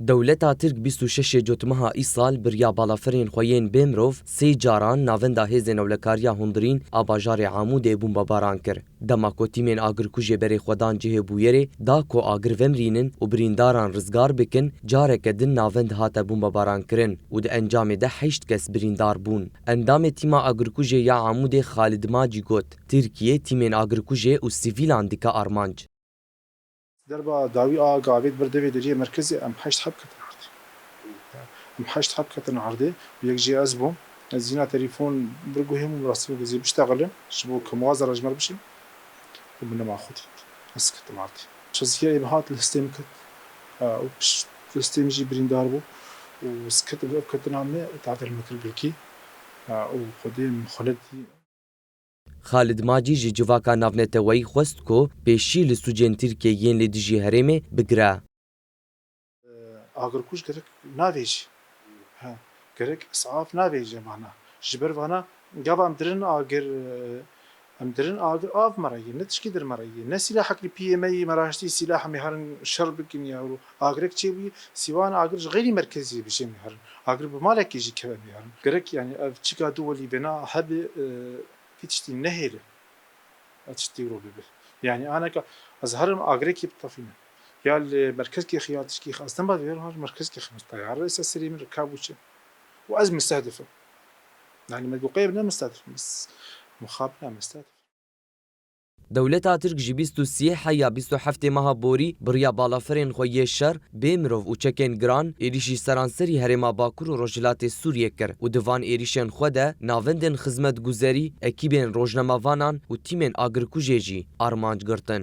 دولتا ترک 26 جوتمها ای سال بریا بالافرین خوین بیمروف سی جاران ناوندا هیزن اولکاریا هندرین آباجار عمود بمباران کر. دما کو تیمین آگرکوژه بری خودان جه بویره دا کو آگر ومرینن و برینداران رزگار بکن جاره کدن ناوند هاتا بمباران کرن و ده انجام ده 8 کس بریندار بون. اندام تیما آگرکوژه یا عمود خالد ماجی گوت ترکیه تیمین آگرکوژه و سیویلان دیکا آرمانج. دربا داوی قاعد بردوي درجه مركزي ام 8 حب كتن عرضي ام 8 حب كتن عرضي ويجي ازبو زينا تليفون برجوهم وراسل زي بيشتغل شبو كموازر اجمر بشي ومن ما اخذ اسكت عرضي شزيه ابهات السيستم كت وبش السيستم يجي برينداربو وسكت كتن عمي تعدل مثل بالكي وخدين خلدي خالد ماجی جی جواکا ناونتوی خواست کو پیشی لسوجین ترکیه ین لدیجی هرمه بگره. آگرکوش گرک ناویج، گرک اسعاف ناویج معنا. جبر وانا جابم درن آگر آف مرایی نتشکی در مرایی نسلاح کلی پی می مراشتی سلاح میهرن شرب کنی او آگرک چی بی سیوان آگرش غیری مرکزی بشه میهرن آگر بمالکی جی که میهرن گرک یعنی چیکا دولی بنا هب تشتي نهر تشتي روبي يعني انا ازهر اغريكي بطفينا يا المركز كي خياطش كي خاصه ما غير مركز كي خمس طيار رئيس السري من ركابوش وازم مستهدفه يعني ما قيبنا مستهدف بس مخابنا مستهدف دولتا ترک جی 23 یا 27 ماه بوری بریا بالافرین خوی شر بیمروف و چکن گران ایریشی سرانسری هرما باکور و روجلات سوریه کر و دوان ایریشن خوده ناوندن خدمت گذاری اکیبین روجنامه‌وانان و تیمین آگرکوژه جی آرمانج گرتن.